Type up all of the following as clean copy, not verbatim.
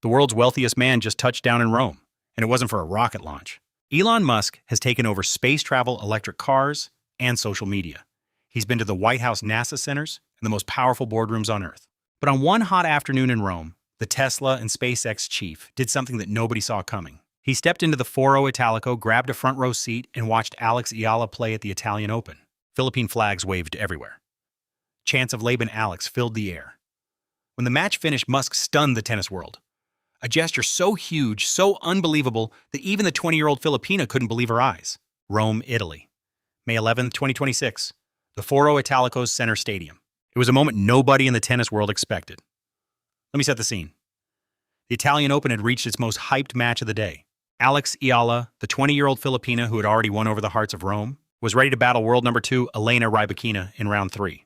The world's wealthiest man just touched down in Rome, and it wasn't for a rocket launch. Elon Musk has taken over space travel, electric cars, and social media. He's been to the White House NASA centers and the most powerful boardrooms on Earth. But on one hot afternoon in Rome, the Tesla and SpaceX chief did something that nobody saw coming. He stepped into the Foro Italico, grabbed a front row seat, and watched Alex Eala play at the Italian Open. Philippine flags waved everywhere. Chants of Laban Alex filled the air. When the match finished, Musk stunned the tennis world. A gesture so huge, so unbelievable, that even the 20-year-old Filipina couldn't believe her eyes. Rome, Italy. May 11, 2026. The Foro Italico's center stadium. It was a moment nobody in the tennis world expected. Let me set the scene. The Italian Open had reached its most hyped match of the day. Alex Eala, the 20-year-old Filipina who had already won over the hearts of Rome, was ready to battle world number 2 Elena Rybakina in round 3.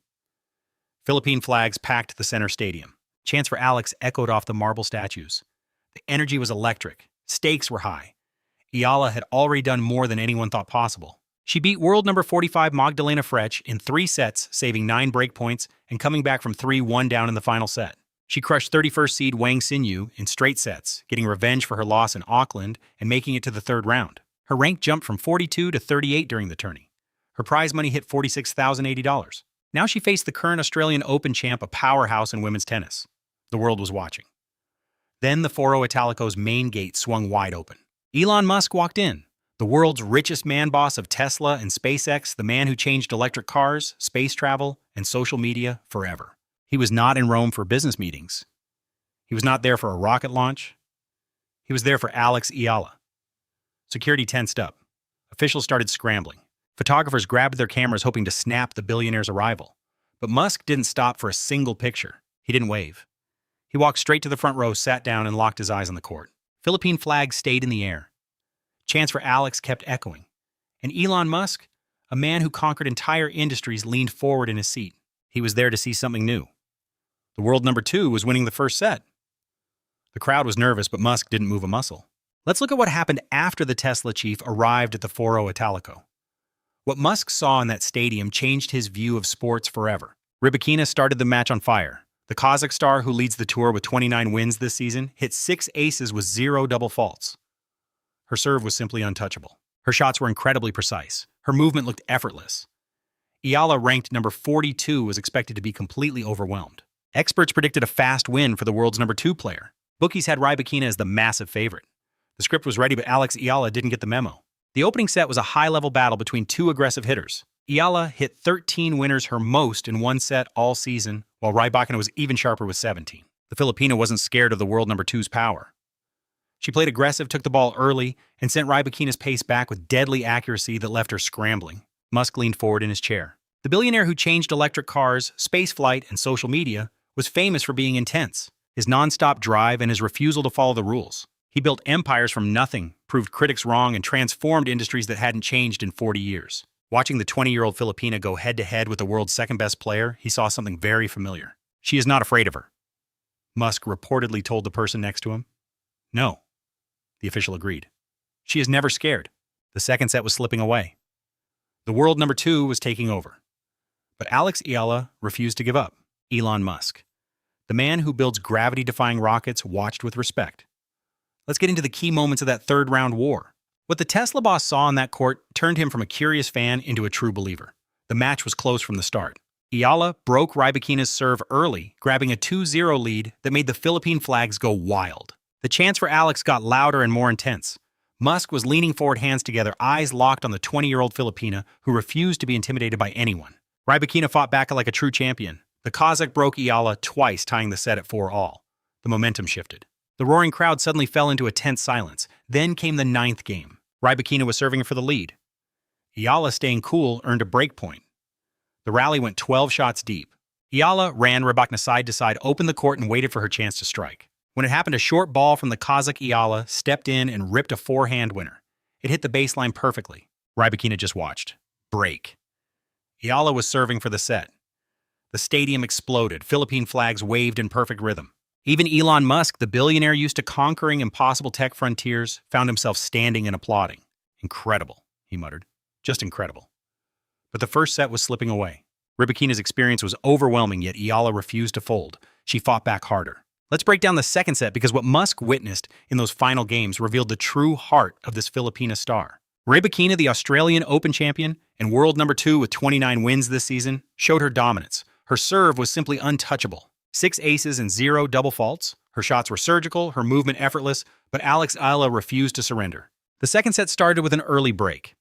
Philippine flags packed the center stadium. Chants for Alex echoed off the marble statues. The energy was electric. Stakes were high. Eala had already done more than anyone thought possible. She beat world number 45 Magdalena Frech in 3 sets, saving 9 break points and coming back from 3-1 down in the final set. She crushed 31st seed Wang Xinyu in straight sets, getting revenge for her loss in Auckland and making it to the 3rd round. Her rank jumped from 42 to 38 during the tourney. Her prize money hit $46,080. Now she faced the current Australian Open champ, a powerhouse in women's tennis. The world was watching. Then the Foro Italico's main gate swung wide open. Elon Musk walked in, the world's richest man boss of Tesla and SpaceX, the man who changed electric cars, space travel, and social media forever. He was not in Rome for business meetings. He was not there for a rocket launch. He was there for Alex Eala. Security tensed up. Officials started scrambling. Photographers grabbed their cameras hoping to snap the billionaire's arrival. But Musk didn't stop for a single picture. He didn't wave. He walked straight to the front row, sat down, and locked his eyes on the court. Philippine flags stayed in the air. Chants for Alex kept echoing. And Elon Musk, a man who conquered entire industries, leaned forward in his seat. He was there to see something new. The world number 2 was winning the first set. The crowd was nervous, but Musk didn't move a muscle. Let's look at what happened after the Tesla chief arrived at the Foro Italico. What Musk saw in that stadium changed his view of sports forever. Rybakina started the match on fire. The Kazakh star, who leads the tour with 29 wins this season, hit 6 aces with 0 double faults. Her serve was simply untouchable. Her shots were incredibly precise. Her movement looked effortless. Eala, ranked number 42, was expected to be completely overwhelmed. Experts predicted a fast win for the world's number 2 player. Bookies had Rybakina as the massive favorite. The script was ready, but Alex Eala didn't get the memo. The opening set was a high-level battle between 2 aggressive hitters. Eala hit 13 winners, her most in one set all season, while Rybakina was even sharper with 17. The Filipina wasn't scared of the world number 2's power. She played aggressive, took the ball early, and sent Rybakina's pace back with deadly accuracy that left her scrambling. Musk leaned forward in his chair. The billionaire who changed electric cars, spaceflight, and social media was famous for being intense. His nonstop drive and his refusal to follow the rules. He built empires from nothing, proved critics wrong, and transformed industries that hadn't changed in 40 years. Watching the 20-year-old Filipina go head-to-head with the world's second-best player, he saw something very familiar. She is not afraid of her. Musk reportedly told the person next to him. No. The official agreed. She is never scared. The second set was slipping away. The world number 2 was taking over. But Alex Eala refused to give up. Elon Musk, the man who builds gravity-defying rockets, watched with respect. Let's get into the key moments of that third-round war. What the Tesla boss saw on that court turned him from a curious fan into a true believer. The match was close from the start. Eala broke Rybakina's serve early, grabbing a 2-0 lead that made the Philippine flags go wild. The chants for Alex got louder and more intense. Musk was leaning forward, hands together, eyes locked on the 20-year-old Filipina, who refused to be intimidated by anyone. Rybakina fought back like a true champion. The Kazakh broke Eala twice, tying the set at 4-all. The momentum shifted. The roaring crowd suddenly fell into a tense silence. Then came the 9th game. Rybakina was serving for the lead. Eala, staying cool, earned a break point. The rally went 12 shots deep. Eala ran Rybakina side to side, opened the court, and waited for her chance to strike. When it happened, a short ball from the Kazakh Eala stepped in and ripped a forehand winner. It hit the baseline perfectly. Rybakina just watched. Break. Eala was serving for the set. The stadium exploded. Philippine flags waved in perfect rhythm. Even Elon Musk, the billionaire used to conquering impossible tech frontiers, found himself standing and applauding. Incredible, he muttered. Just incredible. But the first set was slipping away. Rybakina's experience was overwhelming, yet Eala refused to fold. She fought back harder. Let's break down the second set because what Musk witnessed in those final games revealed the true heart of this Filipina star. Rybakina, the Australian Open champion and world number 2 with 29 wins this season, showed her dominance. Her serve was simply untouchable. 6 aces and 0 double faults. Her shots were surgical, her movement effortless, but Alex Eala refused to surrender. The second set started with an early break.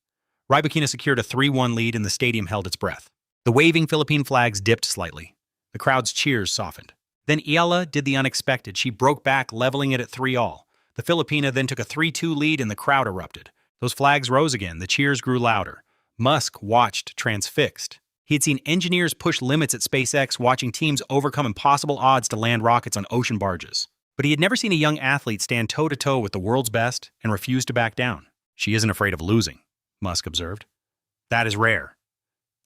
Rybakina secured a 3-1 lead and the stadium held its breath. The waving Philippine flags dipped slightly. The crowd's cheers softened. Then Eala did the unexpected. She broke back, leveling it at 3-all. The Filipina then took a 3-2 lead and the crowd erupted. Those flags rose again. The cheers grew louder. Musk watched transfixed. He had seen engineers push limits at SpaceX, watching teams overcome impossible odds to land rockets on ocean barges. But he had never seen a young athlete stand toe-to-toe with the world's best and refuse to back down. "She isn't afraid of losing," Musk observed. "That is rare."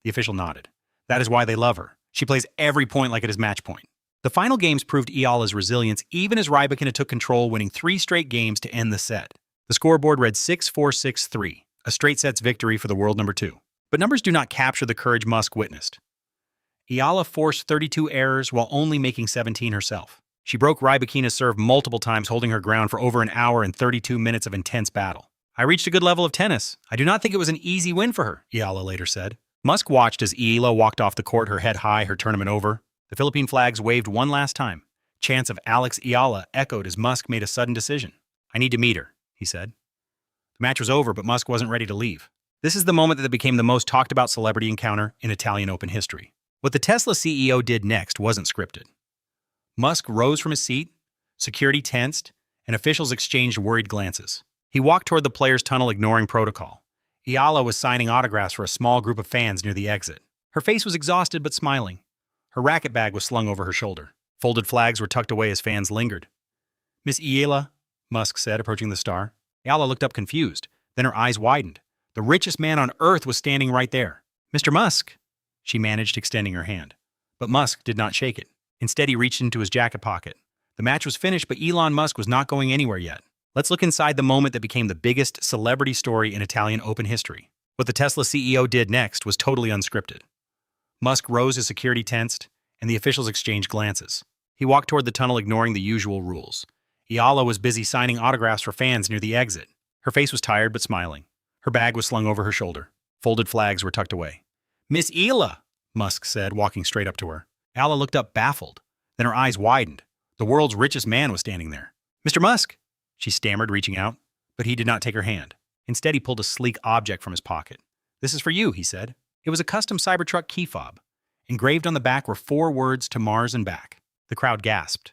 The official nodded. "That is why they love her. She plays every point like it is match point." The final games proved Eala's resilience even as Rybakina took control, winning 3 straight games to end the set. The scoreboard read 6-4, 6-3, a straight sets victory for the world number 2. But numbers do not capture the courage Musk witnessed. Eala forced 32 errors while only making 17 herself. She broke Rybakina's serve multiple times, holding her ground for over an hour and 32 minutes of intense battle. "I reached a good level of tennis. I do not think it was an easy win for her," Eala later said. Musk watched as Eala walked off the court, her head high, her tournament over. The Philippine flags waved one last time. Chants of Alex Eala echoed as Musk made a sudden decision. "I need to meet her," he said. The match was over, but Musk wasn't ready to leave. This is the moment that became the most talked about celebrity encounter in Italian Open history. What the Tesla CEO did next wasn't scripted. Musk rose from his seat, security tensed, and officials exchanged worried glances. He walked toward the players' tunnel, ignoring protocol. Eala was signing autographs for a small group of fans near the exit. Her face was exhausted but smiling. Her racket bag was slung over her shoulder. Folded flags were tucked away as fans lingered. "Miss Eala," Musk said, approaching the star. Eala looked up confused. Then her eyes widened. The richest man on Earth was standing right there. "Mr. Musk," she managed, extending her hand. But Musk did not shake it. Instead, he reached into his jacket pocket. The match was finished, but Elon Musk was not going anywhere yet. Let's look inside the moment that became the biggest celebrity story in Italian Open history. What the Tesla CEO did next was totally unscripted. Musk rose as security tensed, and the officials exchanged glances. He walked toward the tunnel, ignoring the usual rules. Eala was busy signing autographs for fans near the exit. Her face was tired but smiling. Her bag was slung over her shoulder. Folded flags were tucked away. "Miss Eala," Musk said, walking straight up to her. Eala looked up, baffled. Then her eyes widened. The world's richest man was standing there. "Mr. Musk," she stammered, reaching out. But he did not take her hand. Instead, he pulled a sleek object from his pocket. "This is for you," he said. It was a custom Cybertruck key fob. Engraved on the back were 4 words, "To Mars and back." The crowd gasped.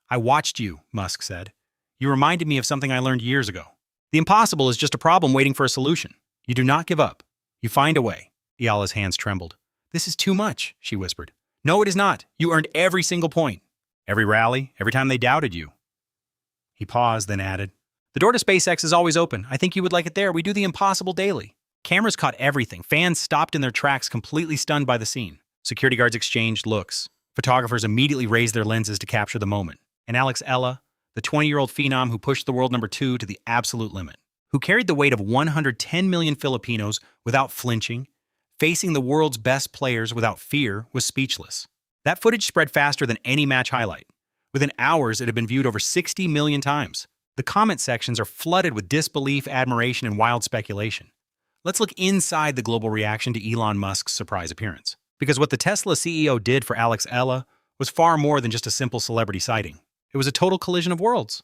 "I watched you," Musk said. "You reminded me of something I learned years ago. The impossible is just a problem waiting for a solution. You do not give up. You find a way." Eala's hands trembled. "This is too much," she whispered. "No, it is not. You earned every single point. Every rally, every time they doubted you." He paused, then added, "The door to SpaceX is always open. I think you would like it there. We do the impossible daily." Cameras caught everything. Fans stopped in their tracks, completely stunned by the scene. Security guards exchanged looks. Photographers immediately raised their lenses to capture the moment. And Alex Eala, the 20-year-old phenom who pushed the world number 2 to the absolute limit, who carried the weight of 110 million Filipinos without flinching, facing the world's best players without fear, was speechless. That footage spread faster than any match highlight. Within hours, it had been viewed over 60 million times. The comment sections are flooded with disbelief, admiration, and wild speculation. Let's look inside the global reaction to Elon Musk's surprise appearance. Because what the Tesla CEO did for Alex Eala was far more than just a simple celebrity sighting. It was a total collision of worlds.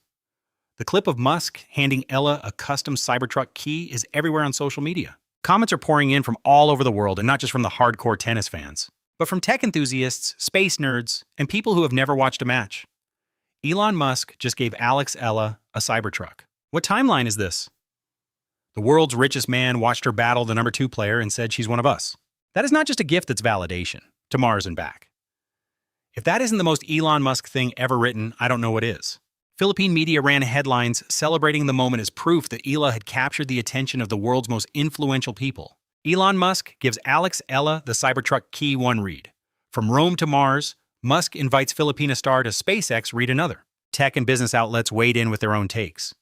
The clip of Musk handing Eala a custom Cybertruck key is everywhere on social media. Comments are pouring in from all over the world, and not just from the hardcore tennis fans, but from tech enthusiasts, space nerds, and people who have never watched a match. Elon Musk just gave Alex Eala a Cybertruck. What timeline is this? The world's richest man watched her battle the number 2 player and said she's one of us. That is not just a gift, that's validation. To Mars and back. If that isn't the most Elon Musk thing ever written, I don't know what is. Philippine media ran headlines celebrating the moment as proof that Eala had captured the attention of the world's most influential people. Elon Musk gives Alex Eala the Cybertruck key, one read. From Rome to Mars, Musk invites Filipina star to SpaceX, read another. Tech and business outlets weighed in with their own takes.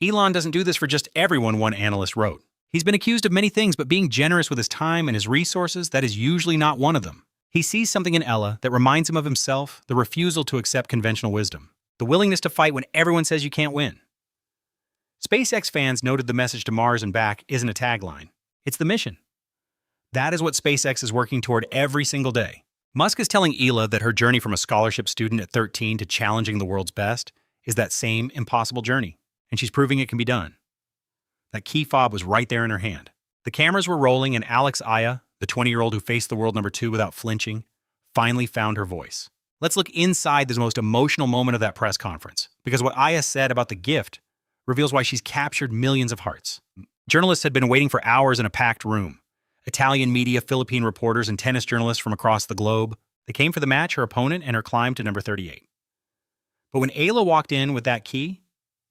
Elon doesn't do this for just everyone, one analyst wrote. He's been accused of many things, but being generous with his time and his resources, that is usually not one of them. He sees something in Ella that reminds him of himself, the refusal to accept conventional wisdom, the willingness to fight when everyone says you can't win. SpaceX fans noted the message to Mars and back isn't a tagline. It's the mission. That is what SpaceX is working toward every single day. Musk is telling Eala that her journey from a scholarship student at 13 to challenging the world's best is that same impossible journey, and she's proving it can be done. That key fob was right there in her hand. The cameras were rolling, and Alex Eala, the 20-year-old who faced the world number 2 without flinching, finally found her voice. Let's look inside the most emotional moment of that press conference, because what Eala said about the gift reveals why she's captured millions of hearts. Journalists had been waiting for hours in a packed room. Italian media, Philippine reporters, and tennis journalists from across the globe. They came for the match, her opponent, and her climb to number 38. But when Eala walked in with that key,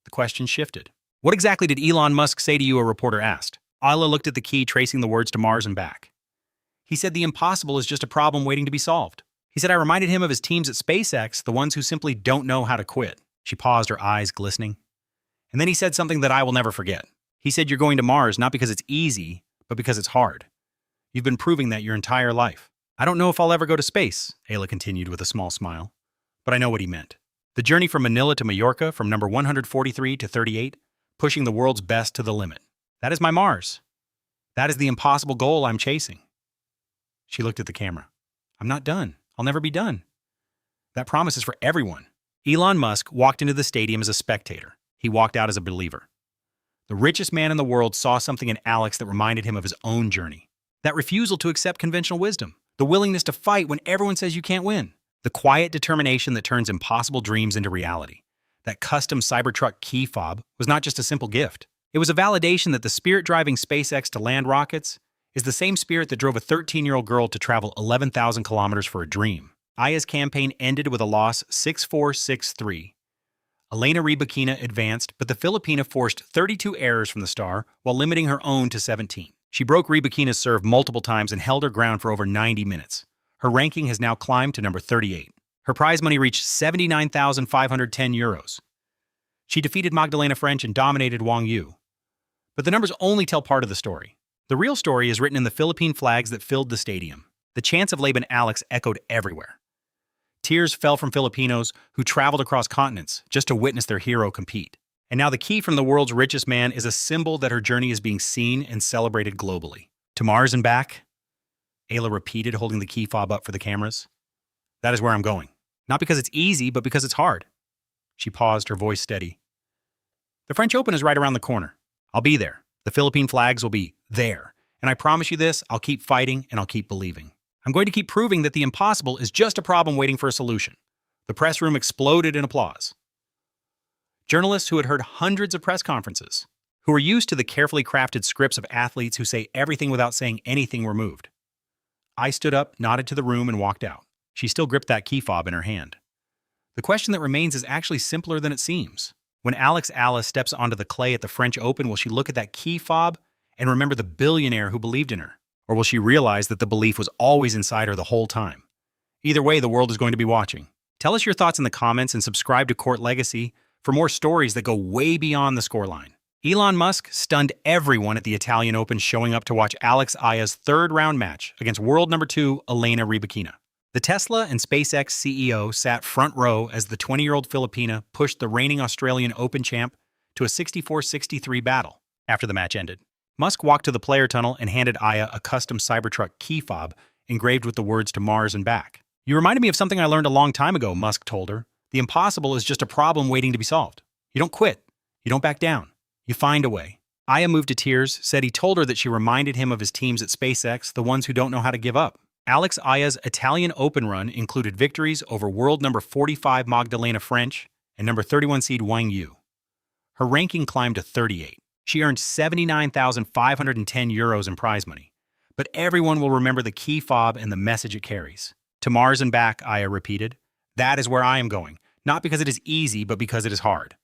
the question shifted. What exactly did Elon Musk say to you, a reporter asked. Eala looked at the key, tracing the words to Mars and back. He said the impossible is just a problem waiting to be solved. He said I reminded him of his teams at SpaceX, the ones who simply don't know how to quit. She paused, her eyes glistening. And then he said something that I will never forget. He said you're going to Mars not because it's easy, but because it's hard. You've been proving that your entire life. I don't know if I'll ever go to space, Eala continued with a small smile. But I know what he meant. The journey from Manila to Mallorca, from number 143 to 38, pushing the world's best to the limit. That is my Mars. That is the impossible goal I'm chasing. She looked at the camera. I'm not done. I'll never be done. That promise is for everyone. Elon Musk walked into the stadium as a spectator. He walked out as a believer. The richest man in the world saw something in Alex that reminded him of his own journey. That refusal to accept conventional wisdom. The willingness to fight when everyone says you can't win. The quiet determination that turns impossible dreams into reality. That custom Cybertruck key fob was not just a simple gift. It was a validation that the spirit driving SpaceX to land rockets is the same spirit that drove a 13-year-old girl to travel 11,000 kilometers for a dream. Eala's campaign ended with a loss 6-4-6-3. Elena Rybakina advanced, but the Filipina forced 32 errors from the star while limiting her own to 17. She broke Rybakina's serve multiple times and held her ground for over 90 minutes. Her ranking has now climbed to number 38. Her prize money reached €79,510. She defeated Magdalena French and dominated Wang Yu. But the numbers only tell part of the story. The real story is written in the Philippine flags that filled the stadium. The chants of Laban Alex echoed everywhere. Tears fell from Filipinos who traveled across continents just to witness their hero compete. And now the key from the world's richest man is a symbol that her journey is being seen and celebrated globally. To Mars and back, Eala repeated, holding the key fob up for the cameras. That is where I'm going. Not because it's easy, but because it's hard. She paused, her voice steady. The French Open is right around the corner. I'll be there. The Philippine flags will be there. And I promise you this, I'll keep fighting and I'll keep believing. I'm going to keep proving that the impossible is just a problem waiting for a solution. The press room exploded in applause. Journalists who had heard hundreds of press conferences, who were used to the carefully crafted scripts of athletes who say everything without saying anything, were moved. I stood up, nodded to the room, and walked out. She still gripped that key fob in her hand. The question that remains is actually simpler than it seems. When Alex Eala steps onto the clay at the French Open, will she look at that key fob and remember the billionaire who believed in her? Or will she realize that the belief was always inside her the whole time? Either way, the world is going to be watching. Tell us your thoughts in the comments and subscribe to Court Legacy for more stories that go way beyond the scoreline. Elon Musk stunned everyone at the Italian Open, showing up to watch Alex Eala's third-round match against world number 2, Elena Rybakina. The Tesla and SpaceX CEO sat front row as the 20-year-old Filipina pushed the reigning Australian Open champ to a 64-63 battle. After the match ended, Musk walked to the player tunnel and handed Eala a custom Cybertruck key fob engraved with the words to Mars and back. You reminded me of something I learned a long time ago, Musk told her. The impossible is just a problem waiting to be solved. You don't quit. You don't back down. You find a way. Eala moved to tears, said he told her that she reminded him of his teams at SpaceX, the ones who don't know how to give up. Alex Eala's Italian Open run included victories over world number 45 Magdalena French and number 31 seed Wang Yu. Her ranking climbed to 38. She earned €79,510 in prize money. But everyone will remember the key fob and the message it carries. To Mars and back, Eala repeated. That is where I am going. Not because it is easy, but because it is hard.